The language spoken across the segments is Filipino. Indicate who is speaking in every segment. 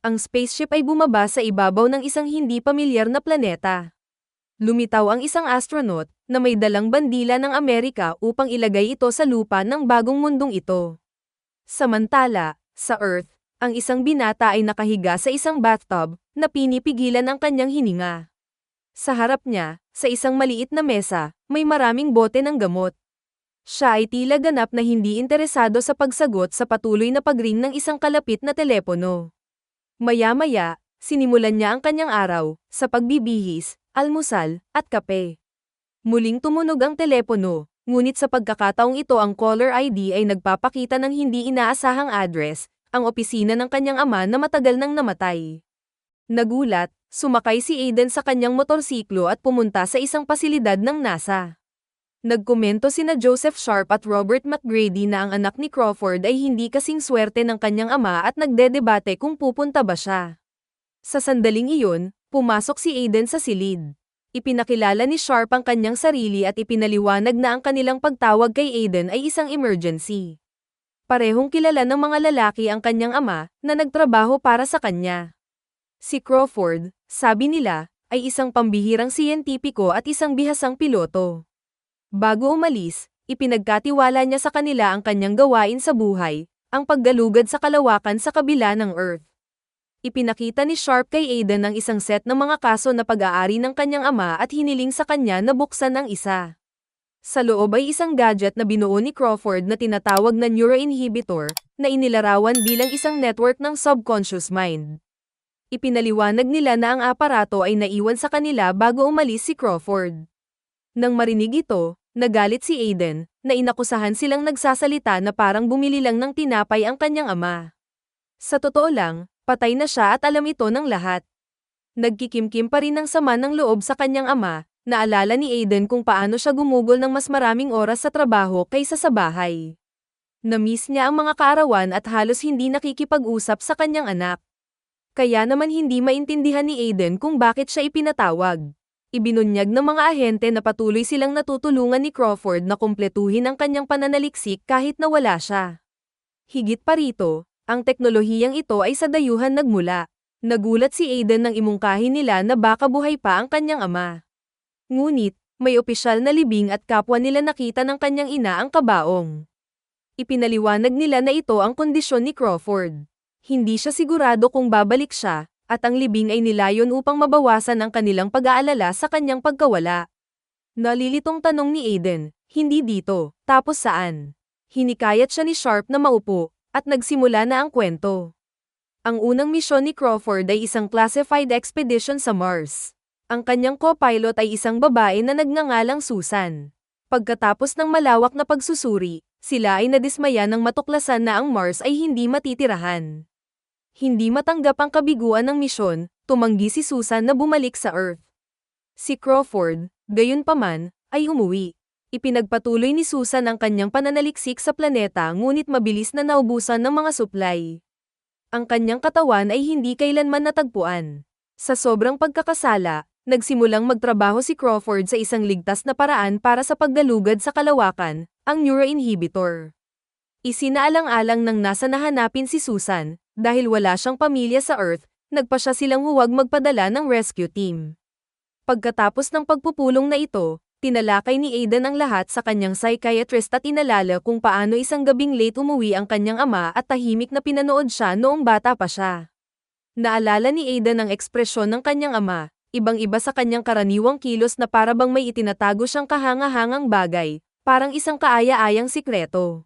Speaker 1: Ang spaceship ay bumaba sa ibabaw ng isang hindi pamilyar na planeta. Lumitaw ang isang astronaut na may dalang bandila ng Amerika upang ilagay ito sa lupa ng bagong mundong ito. Samantala, sa Earth, ang isang binata ay nakahiga sa isang bathtub na pinipigilan ang kanyang hininga. Sa harap niya, sa isang maliit na mesa, may maraming bote ng gamot. Siya ay tila ganap na hindi interesado sa pagsagot sa patuloy na pagring ng isang kalapit na telepono. Maya-maya, sinimulan niya ang kanyang araw sa pagbibihis, almusal, at kape. Muling tumunog ang telepono, ngunit sa pagkakataong ito ang caller ID ay nagpapakita ng hindi inaasahang address, ang opisina ng kanyang ama na matagal nang namatay. Nagulat, sumakay si Aiden sa kanyang motorsiklo at pumunta sa isang pasilidad ng NASA. Nagkomento sina Joseph Sharp at Robert McGrady na ang anak ni Crawford ay hindi kasing swerte ng kanyang ama at nagdedebate kung pupunta ba siya. Sa sandaling iyon, pumasok si Aiden sa silid. Ipinakilala ni Sharp ang kanyang sarili at ipinaliwanag na ang kanilang pagtawag kay Aiden ay isang emergency. Parehong kilala ng mga lalaki ang kanyang ama na nagtrabaho para sa kanya. Si Crawford, sabi nila, ay isang pambihirang siyentipiko at isang bihasang piloto. Bago umalis, ipinagkatiwala niya sa kanila ang kanyang gawain sa buhay, ang paggalugad sa kalawakan sa kabila ng Earth. Ipinakita ni Sharp kay Aiden ang isang set ng mga kaso na pag-aari ng kanyang ama at hiniling sa kanya na buksan ang isa. Sa loob ay isang gadget na binuo ni Crawford na tinatawag na neuroinhibitor, na inilarawan bilang isang network ng subconscious mind. Ipinaliwanag nila na ang aparato ay naiwan sa kanila bago umalis si Crawford. Nang marinig ito, nagalit si Aiden, na inakusahan silang nagsasalita na parang bumili lang ng tinapay ang kanyang ama. Sa totoo lang, patay na siya at alam ito ng lahat. Nagkikimkim pa rin ng sama ng loob sa kanyang ama, naalala ni Aiden kung paano siya gumugol ng mas maraming oras sa trabaho kaysa sa bahay. Na-miss niya ang mga kaarawan at halos hindi nakikipag-usap sa kanyang anak. Kaya naman hindi maintindihan ni Aiden kung bakit siya ipinatawag. Ibinunyag ng mga ahente na patuloy silang natutulungan ni Crawford na kumpletuhin ang kanyang pananaliksik kahit na wala siya. Higit pa rito, ang teknolohiyang ito ay sa dayuhan nagmula. Nagulat si Aiden nang imungkahi nila na baka buhay pa ang kanyang ama. Ngunit, may opisyal na libing at kapwa nila nakita ng kanyang ina ang kabaong. Ipinaliwanag nila na ito ang kondisyon ni Crawford. Hindi siya sigurado kung babalik siya, at ang libing ay nilayon upang mabawasan ang kanilang pag-aalala sa kanyang pagkawala. Nalilitong tanong ni Aiden, hindi dito, tapos saan? Hinikayat siya ni Sharp na maupo, at nagsimula na ang kwento. Ang unang misyon ni Crawford ay isang classified expedition sa Mars. Ang kanyang co-pilot ay isang babae na nagngangalang Susan. Pagkatapos ng malawak na pagsusuri, sila ay nadismaya nang matuklasan na ang Mars ay hindi matitirahan. Hindi matanggap ang kabiguan ng misyon, tumanggi si Susan na bumalik sa Earth. Si Crawford, gayunpaman, ay umuwi. Ipinagpatuloy ni Susan ang kanyang pananaliksik sa planeta ngunit mabilis na naubusan ng mga supply. Ang kanyang katawan ay hindi kailanman natagpuan. Sa sobrang pagkakasala, nagsimulang magtrabaho si Crawford sa isang ligtas na paraan para sa paggalugad sa kalawakan, ang neuroinhibitor. Isinaalang-alang ng NASA na hanapin si Susan, dahil wala siyang pamilya sa Earth, nagpasya silang huwag magpadala ng rescue team. Pagkatapos ng pagpupulong na ito, tinalakay ni Aiden ang lahat sa kanyang psychiatrist at inalala kung paano isang gabing late umuwi ang kanyang ama at tahimik na pinanood siya noong bata pa siya. Naalala ni Aiden ang ekspresyon ng kanyang ama, ibang-iba sa kanyang karaniwang kilos na para bang may itinatago siyang kahanga-hangang bagay, parang isang kaaya-ayang sikreto.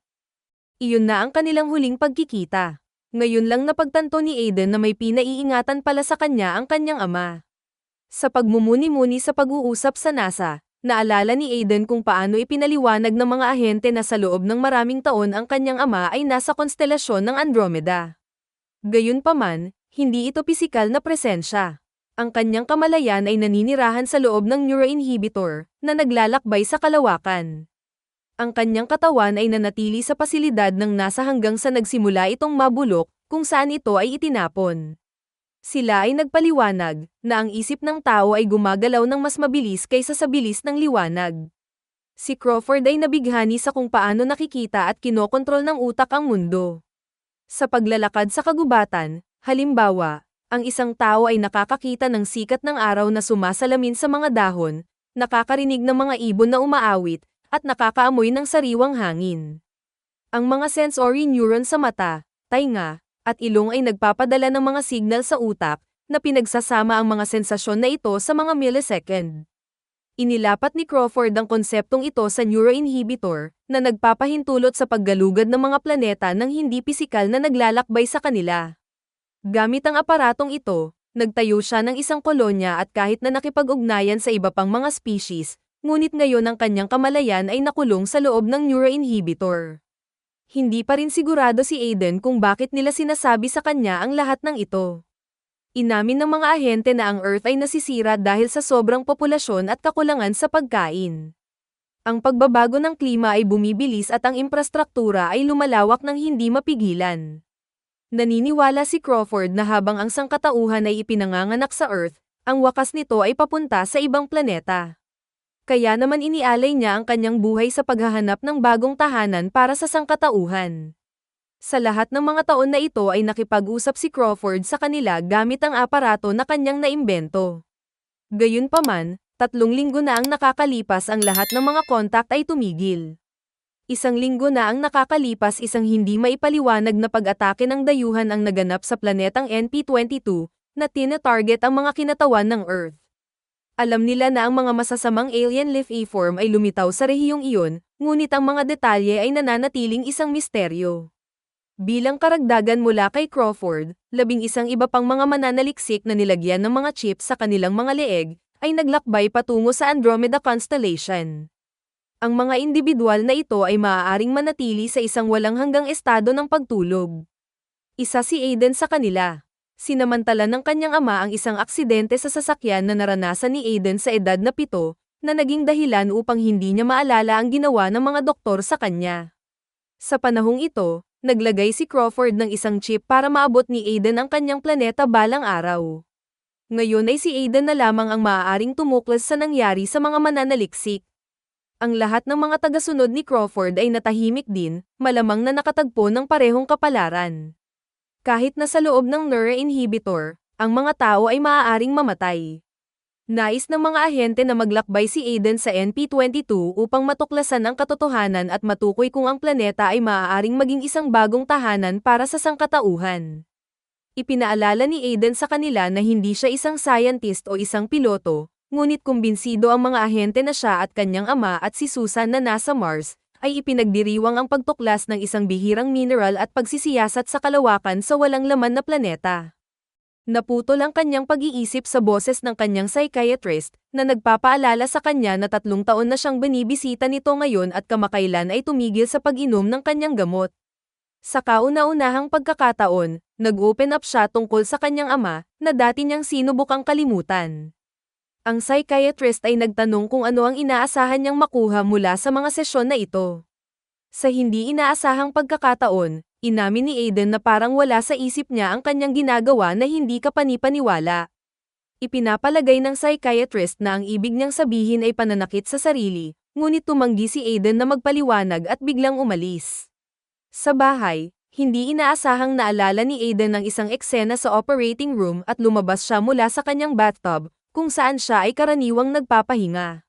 Speaker 1: Iyon na ang kanilang huling pagkikita. Ngayon lang napagtanto ni Aiden na may pinaiingatan pala sa kanya ang kanyang ama. Sa pagmumuni-muni sa pag-uusap sa NASA, naalala ni Aiden kung paano ipinaliwanag ng mga ahente na sa loob ng maraming taon ang kanyang ama ay nasa konstelasyon ng Andromeda. Gayunpaman, hindi ito pisikal na presensya. Ang kanyang kamalayan ay naninirahan sa loob ng neuroinhibitor, na naglalakbay sa kalawakan. Ang kanyang katawan ay nanatili sa pasilidad ng NASA hanggang sa nagsimula itong mabulok, kung saan ito ay itinapon. Sila ay nagpaliwanag, na ang isip ng tao ay gumagalaw ng mas mabilis kaysa sa bilis ng liwanag. Si Crawford ay nabighani sa kung paano nakikita at kinokontrol ng utak ang mundo. Sa paglalakad sa kagubatan, halimbawa, Ang isang tao ay nakakakita ng sikat ng araw na sumasalamin sa mga dahon, nakakarinig ng mga ibon na umaawit, at nakakaamoy ng sariwang hangin. Ang mga sensory neuron sa mata, tainga, at ilong ay nagpapadala ng mga signal sa utak, na pinagsasama ang mga sensasyon na ito sa mga millisecond. Inilapat ni Crawford ang konseptong ito sa neuroinhibitor, na nagpapahintulot sa paggalugad ng mga planeta ng hindi pisikal na naglalakbay sa kanila. Gamit ang aparatong ito, nagtayo siya ng isang kolonya at kahit na nakipag-ugnayan sa iba pang mga species, ngunit ngayon ang kanyang kamalayan ay nakulong sa loob ng neuroinhibitor. Hindi pa rin sigurado si Aiden kung bakit nila sinasabi sa kanya ang lahat ng ito. Inamin ng mga ahente na ang Earth ay nasisira dahil sa sobrang populasyon at kakulangan sa pagkain. Ang pagbabago ng klima ay bumibilis at ang infrastruktura ay lumalawak ng hindi mapigilan. Naniniwala si Crawford na habang ang sangkatauhan ay ipinanganganak sa Earth, ang wakas nito ay papunta sa ibang planeta. Kaya naman inialay niya ang kanyang buhay sa paghahanap ng bagong tahanan para sa sangkatauhan. Sa lahat ng mga taon na ito ay nakipag-usap si Crawford sa kanila gamit ang aparato na kanyang naimbento. Gayunpaman, 3 linggo na ang nakakalipas ang lahat ng mga kontak ay tumigil. 1 linggo na ang nakakalipas isang hindi maipaliwanag na pag-atake ng dayuhan ang naganap sa planetang NP-22 na tina-target ang mga kinatawan ng Earth. Alam nila na ang mga masasamang alien life-form ay lumitaw sa rehiyong iyon, ngunit ang mga detalye ay nananatiling isang misteryo. Bilang karagdagan mula kay Crawford, 11 iba pang mga mananaliksik na nilagyan ng mga chip sa kanilang mga leeg, ay naglakbay patungo sa Andromeda Constellation. Ang mga individual na ito ay maaaring manatili sa isang walang hanggang estado ng pagtulog. Isa si Aiden sa kanila. Sinamantala ng kanyang ama ang isang aksidente sa sasakyan na naranasan ni Aiden sa edad na 7, na naging dahilan upang hindi niya maalala ang ginawa ng mga doktor sa kanya. Sa panahong ito, naglagay si Crawford ng isang chip para maabot ni Aiden ang kanyang planeta balang araw. Ngayon ay si Aiden na lamang ang maaaring tumuklas sa nangyari sa mga mananaliksik. Ang lahat ng mga tagasunod ni Crawford ay natahimik din, malamang na nakatagpo ng parehong kapalaran. Kahit na sa loob ng neuroinhibitor, ang mga tao ay maaaring mamatay. Nais ng mga ahente na maglakbay si Aiden sa NP-22 upang matuklasan ang katotohanan at matukoy kung ang planeta ay maaaring maging isang bagong tahanan para sa sangkatauhan. Ipinaalala ni Aiden sa kanila na hindi siya isang scientist o isang piloto, ngunit kumbinsido ang mga ahente na siya at kanyang ama at si Susan na nasa Mars, ay ipinagdiriwang ang pagtuklas ng isang bihirang mineral at pagsisiyasat sa kalawakan sa walang laman na planeta. Naputol ang kanyang pag-iisip sa boses ng kanyang psychiatrist, na nagpapaalala sa kanya na 3 taon na siyang binibisita nito ngayon at kamakailan ay tumigil sa pag-inom ng kanyang gamot. Sa kauna-unahang pagkakataon, nag-open up siya tungkol sa kanyang ama, na dati niyang sinubukang kalimutan. Ang psychiatrist ay nagtanong kung ano ang inaasahan niyang makuha mula sa mga sesyon na ito. Sa hindi inaasahang pagkakataon, inamin ni Aiden na parang wala sa isip niya ang kanyang ginagawa na hindi kapanipaniwala. Ipinapalagay ng psychiatrist na ang ibig niyang sabihin ay pananakit sa sarili, ngunit tumanggi si Aiden na magpaliwanag at biglang umalis. Sa bahay, hindi inaasahang naalala ni Aiden ang isang eksena sa operating room at lumabas siya mula sa kanyang bathtub, kung saan siya ay karaniwang nagpapahinga.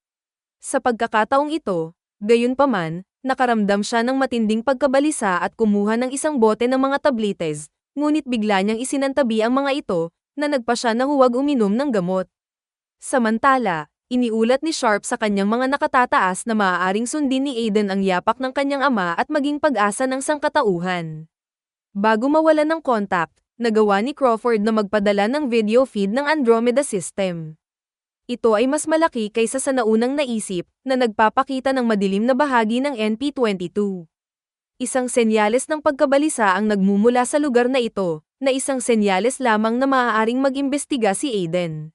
Speaker 1: Sa pagkakataong ito, gayunpaman, nakaramdam siya ng matinding pagkabalisa at kumuha ng isang bote ng mga tabletes, ngunit bigla niyang isinantabi ang mga ito, na nagpa siya na huwag uminom ng gamot. Samantala, iniulat ni Sharp sa kanyang mga nakatataas na maaaring sundin ni Aiden ang yapak ng kanyang ama at maging pag-asa ng sangkatauhan. Bago mawalan ng contact, nagawa ni Crawford na magpadala ng video feed ng Andromeda System. Ito ay mas malaki kaysa sa naunang naisip, na nagpapakita ng madilim na bahagi ng NP-22. Isang senyales ng pagkabalisa ang nagmumula sa lugar na ito, na isang senyales lamang na maaaring mag-imbestiga si Aiden.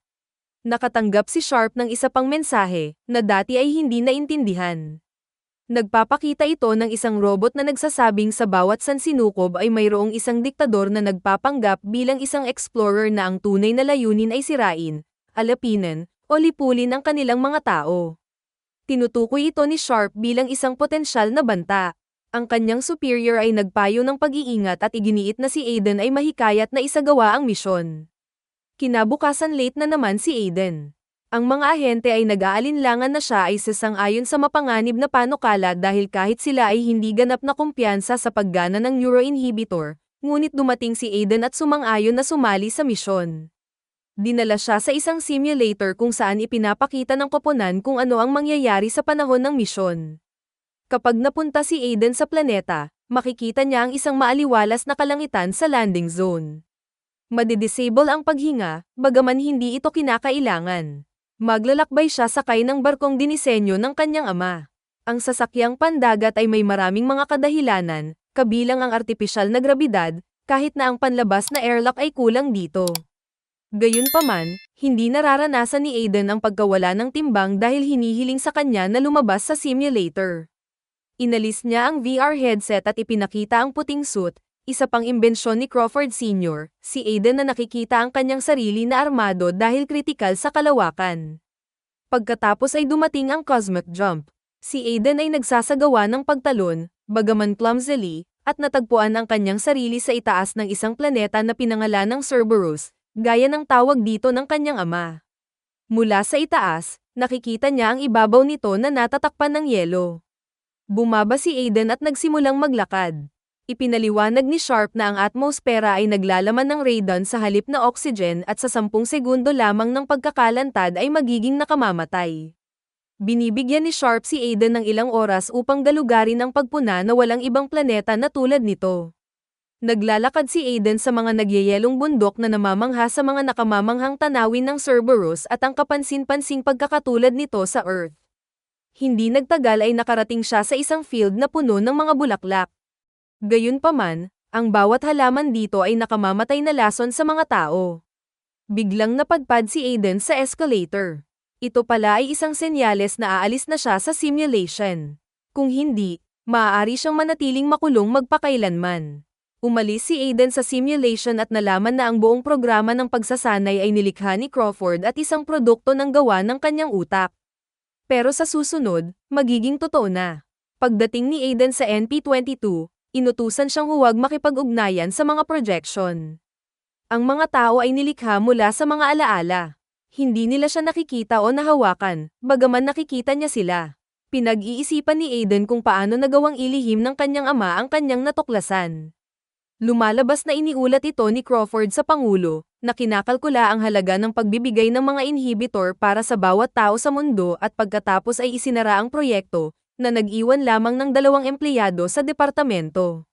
Speaker 1: Nakatanggap si Sharp ng isa pang mensahe, na dati ay hindi naintindihan. Nagpapakita ito ng isang robot na nagsasabing sa bawat sansinukob ay mayroong isang diktador na nagpapanggap bilang isang explorer na ang tunay na layunin ay sirain, alapinin, o lipulin ang kanilang mga tao. Tinutukoy ito ni Sharp bilang isang potensyal na banta. Ang kanyang superior ay nagpayo ng pag-iingat at iginiit na si Aiden ay mahikayat na isagawa ang misyon. Kinabukasan late na naman si Aiden. Ang mga ahente ay nag-aalinlangan na siya ay sasang-ayon sa mapanganib na panukala dahil kahit sila ay hindi ganap na kumpiyansa sa paggana ng neuroinhibitor, ngunit dumating si Aiden at sumang-ayon na sumali sa misyon. Dinala siya sa isang simulator kung saan ipinapakita ng koponan kung ano ang mangyayari sa panahon ng misyon. Kapag napunta si Aiden sa planeta, makikita niya ang isang maaliwalas na kalangitan sa landing zone. Madidisable ang paghinga, bagaman hindi ito kinakailangan. Maglalakbay siya sakay ng barkong dinisenyo ng kanyang ama. Ang sasakyang pandagat ay may maraming mga kadahilanan, kabilang ang artipisyal na grabidad, kahit na ang panlabas na airlock ay kulang dito. Gayunpaman, hindi nararanasan ni Aiden ang pagkawala ng timbang dahil hinihiling sa kanya na lumabas sa simulator. Inalis niya ang VR headset at ipinakita ang puting suit, isa pang imbensyon ni Crawford Sr., si Aiden na nakikita ang kanyang sarili na armado dahil kritikal sa kalawakan. Pagkatapos ay dumating ang cosmic jump. Si Aiden ay nagsasagawa ng pagtalon, bagaman clumsily, at natagpuan ang kanyang sarili sa itaas ng isang planeta na pinangalan ng Cerberus, gaya ng tawag dito ng kanyang ama. Mula sa itaas, nakikita niya ang ibabaw nito na natatakpan ng yelo. Bumaba si Aiden at nagsimulang maglakad. Ipinaliwanag ni Sharp na ang atmosfera ay naglalaman ng radon sa halip na oxygen at sa 10 segundo lamang ng pagkakalantad ay magiging nakamamatay. Binibigyan ni Sharp si Aiden ng ilang oras upang galugarin ang pagpuna na walang ibang planeta na tulad nito. Naglalakad si Aiden sa mga nagyayelong bundok na namamangha sa mga nakamamanghang tanawin ng Cerberus at ang kapansin-pansing pagkakatulad nito sa Earth. Hindi nagtagal ay nakarating siya sa isang field na puno ng mga bulaklak. Gayunpaman, ang bawat halaman dito ay nakamamatay na lason sa mga tao. Biglang napadpad si Aiden sa escalator. Ito pala ay isang senyales na aalis na siya sa simulation. Kung hindi, maaari siyang manatiling makulong magpakailanman. Umalis si Aiden sa simulation at nalaman na ang buong programa ng pagsasanay ay nilikha ni Crawford at isang produkto ng gawa ng kanyang utak. Pero sa susunod, magiging totoo na. Pagdating ni Aiden sa NP-22, inutusan siyang huwag makipag-ugnayan sa mga projection. Ang mga tao ay nilikha mula sa mga alaala. Hindi nila siya nakikita o nahawakan, bagaman nakikita niya sila. Pinag-iisipan ni Aiden kung paano nagawang ilihim ng kanyang ama ang kanyang natuklasan. Lumalabas na iniulat ito ni Crawford sa Pangulo, na kinakalkula ang halaga ng pagbibigay ng mga inhibitor para sa bawat tao sa mundo at pagkatapos ay isinara ang proyekto, na nag-iwan lamang ng 2 empleyado sa departamento.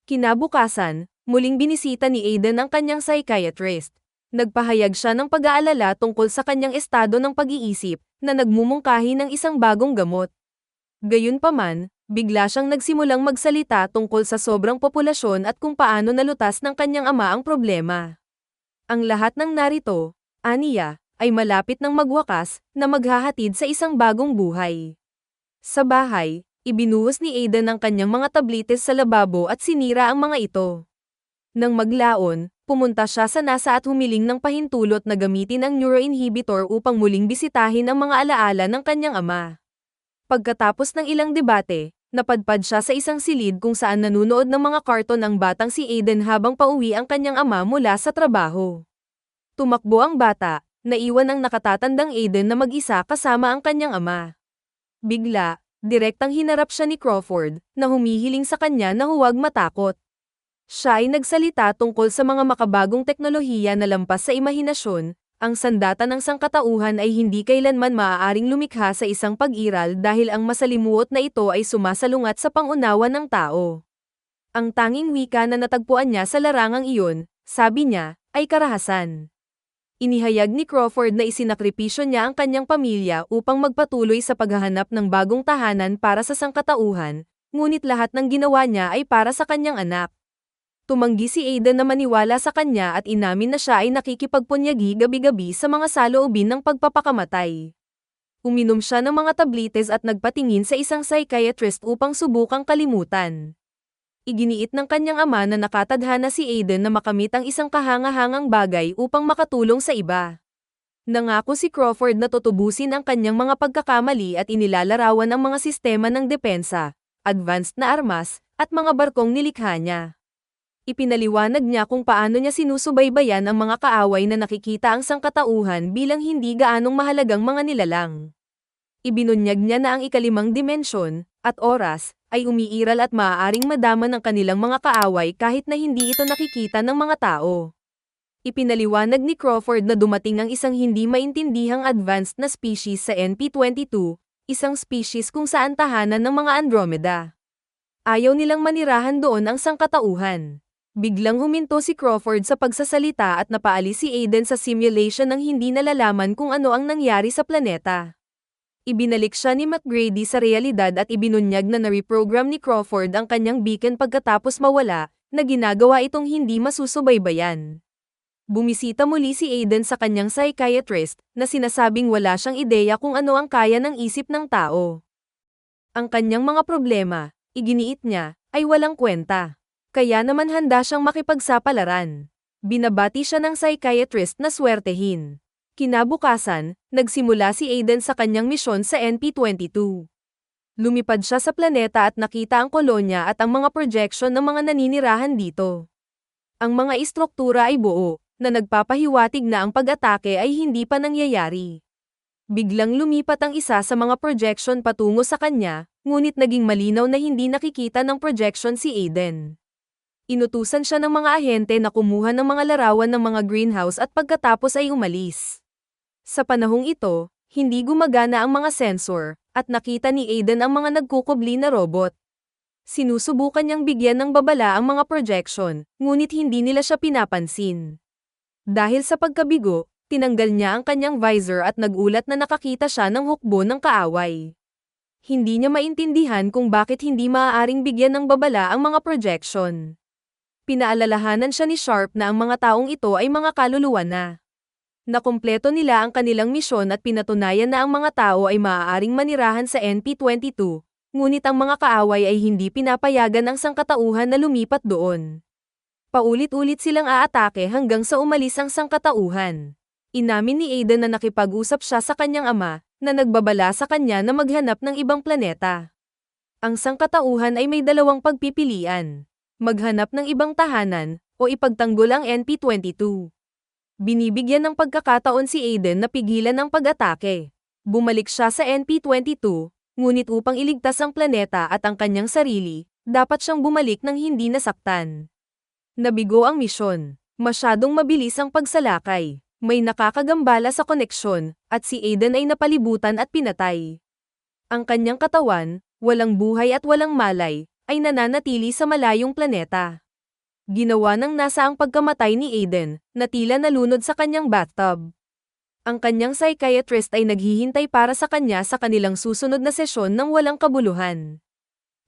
Speaker 1: Kinabukasan, muling binisita ni Aiden ang kanyang psychiatrist. Nagpahayag siya ng pag-aalala tungkol sa kanyang estado ng pag-iisip, na nagmumungkahi ng isang bagong gamot. Gayunpaman, bigla siyang nagsimulang magsalita tungkol sa sobrang populasyon at kung paano nalutas ng kanyang ama ang problema. Ang lahat ng narito, aniya, ay malapit ng magwakas, na maghahatid sa isang bagong buhay. Sa bahay, ibinuhos ni Aiden ang kanyang mga tablites sa lababo at sinira ang mga ito. Nang maglaon, pumunta siya sa NASA at humiling ng pahintulot na gamitin ang neuroinhibitor upang muling bisitahin ang mga alaala ng kanyang ama. Pagkatapos ng ilang debate, napadpad siya sa isang silid kung saan nanunood ng mga karton ang batang si Aiden habang pauwi ang kanyang ama mula sa trabaho. Tumakbo ang bata, naiwan ang nakatatandang Aiden na mag-isa kasama ang kanyang ama. Bigla, direktang hinarap siya ni Crawford, na humihiling sa kanya na huwag matakot. Siya ay nagsalita tungkol sa mga makabagong teknolohiya na lampas sa imahinasyon, ang sandata ng sangkatauhan ay hindi kailanman maaaring lumikha sa isang pag-iral dahil ang masalimuot na ito ay sumasalungat sa pangunawa ng tao. Ang tanging wika na natagpuan niya sa larangang iyon, sabi niya, ay karahasan. Inihayag ni Crawford na isinakripisyo niya ang kanyang pamilya upang magpatuloy sa paghahanap ng bagong tahanan para sa sangkatauhan, ngunit lahat ng ginawa niya ay para sa kanyang anak. Tumanggi si Aiden na maniwala sa kanya at inamin na siya ay nakikipagpunyagi gabi-gabi sa mga saloobin ng pagpapakamatay. Uminom siya ng mga tablites at nagpatingin sa isang psychiatrist upang subukang kalimutan. Iginiit ng kanyang ama na nakatadhana si Aiden na makamit ang isang kahangahangang bagay upang makatulong sa iba. Nangako si Crawford na tutubusin ang kanyang mga pagkakamali at inilalarawan ang mga sistema ng depensa, advanced na armas, at mga barkong nilikha niya. Ipinaliwanag niya kung paano niya sinusubaybayan ang mga kaaway na nakikita ang sangkatauhan bilang hindi gaanong mahalagang mga nilalang. Ibinunyag niya na ang ikalimang dimensyon, at oras, ay umiiral at maaaring madama ng kanilang mga kaaway kahit na hindi ito nakikita ng mga tao. Ipinaliwanag ni Crawford na dumating ang isang hindi maintindihang advanced na species sa NP-22, isang species kung saan tahanan ng mga Andromeda. Ayaw nilang manirahan doon ang sangkatauhan. Biglang huminto si Crawford sa pagsasalita at napaalis si Aiden sa simulation nang hindi nalalaman kung ano ang nangyari sa planeta. Ibinalik siya ni McGrady sa realidad at ibinunyag na na-reprogram ni Crawford ang kanyang beacon pagkatapos mawala, na ginagawa itong hindi masusubaybayan. Bumisita muli si Aiden sa kanyang psychiatrist, na sinasabing wala siyang ideya kung ano ang kaya ng isip ng tao. Ang kanyang mga problema, iginiit niya, ay walang kwenta. Kaya naman handa siyang makipagsapalaran. Binabati siya ng psychiatrist na swertehin. Kinabukasan, nagsimula si Aiden sa kanyang misyon sa NP-22. Lumipad siya sa planeta at nakita ang kolonya at ang mga projection ng mga naninirahan dito. Ang mga istruktura ay buo, na nagpapahiwatig na ang pag-atake ay hindi pa nangyayari. Biglang lumipat ang isa sa mga projection patungo sa kanya, ngunit naging malinaw na hindi nakikita ng projection si Aiden. Inutusan siya ng mga ahente na kumuha ng mga larawan ng mga greenhouse at pagkatapos ay umalis. Sa panahong ito, hindi gumagana ang mga sensor, at nakita ni Aiden ang mga nagkukubli na robot. Sinusubukan niyang bigyan ng babala ang mga projection, ngunit hindi nila siya pinapansin. Dahil sa pagkabigo, tinanggal niya ang kanyang visor at nagulat na nakakita siya ng hukbo ng kaaway. Hindi niya maintindihan kung bakit hindi maaaring bigyan ng babala ang mga projection. Pinaalalahanan siya ni Sharp na ang mga taong ito ay mga kaluluwa na. Nakumpleto nila ang kanilang misyon at pinatunayan na ang mga tao ay maaaring manirahan sa NP-22, ngunit ang mga kaaway ay hindi pinapayagan ang sangkatauhan na lumipat doon. Paulit-ulit silang aatake hanggang sa umalis ang sangkatauhan. Inamin ni Aiden na nakipag-usap siya sa kanyang ama, na nagbabala sa kanya na maghanap ng ibang planeta. Ang sangkatauhan ay may dalawang pagpipilian. Maghanap ng ibang tahanan, o ipagtanggol ang NP-22. Binibigyan ng pagkakataon si Aiden na pigilan ang pag-atake. Bumalik siya sa NP-22, ngunit upang iligtas ang planeta at ang kanyang sarili, dapat siyang bumalik nang hindi nasaktan. Nabigo ang misyon. Masyadong mabilis ang pagsalakay. May nakakagambala sa koneksyon, at si Aiden ay napalibutan at pinatay. Ang kanyang katawan, walang buhay at walang malay, ay nananatili sa malayong planeta. Ginawa ng NASA ang pagkamatay ni Aiden, na tila nalunod sa kanyang bathtub. Ang kanyang psychiatrist ay naghihintay para sa kanya sa kanilang susunod na sesyon ng walang kabuluhan.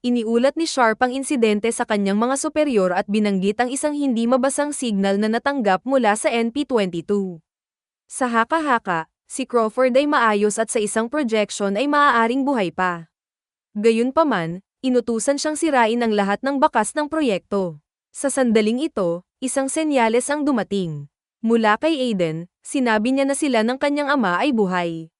Speaker 1: Iniulat ni Sharp ang insidente sa kanyang mga superior at binanggit ang isang hindi mabasang signal na natanggap mula sa NP-22. Sa haka-haka, si Crawford ay maayos at sa isang projection ay maaaring buhay pa. Gayunpaman, inutusan siyang sirain ang lahat ng bakas ng proyekto. Sa sandaling ito, isang senyales ang dumating. Mula kay Aiden, sinabi niya na sila ng kanyang ama ay buhay.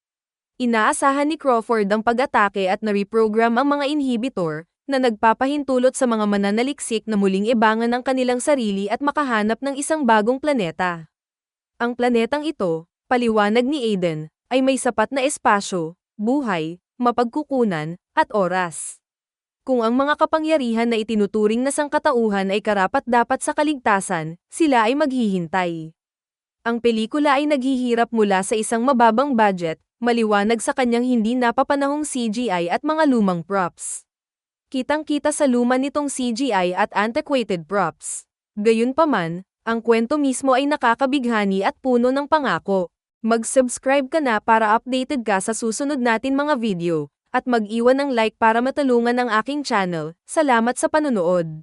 Speaker 1: Inaasahan ni Crawford ang pag-atake at na-reprogram ang mga inhibitor, na nagpapahintulot sa mga mananaliksik na muling ibangan ang kanilang sarili at makahanap ng isang bagong planeta. Ang planetang ito, paliwanag ni Aiden, ay may sapat na espasyo, buhay, mapagkukunan, at oras. Kung ang mga kapangyarihan na itinuturing na sangkatauhan ay karapat-dapat sa kaligtasan, sila ay maghihintay. Ang pelikula ay naghihirap mula sa isang mababang budget, maliwanag sa kanyang hindi napapanahong CGI at mga lumang props. Kitang-kita sa luma nitong CGI at antiquated props. Gayunpaman, ang kwento mismo ay nakakabighani at puno ng pangako. Mag-subscribe ka na para updated ka sa susunod natin mga video. At mag-iwan ng like para matulungan ang aking channel. Salamat sa panonood.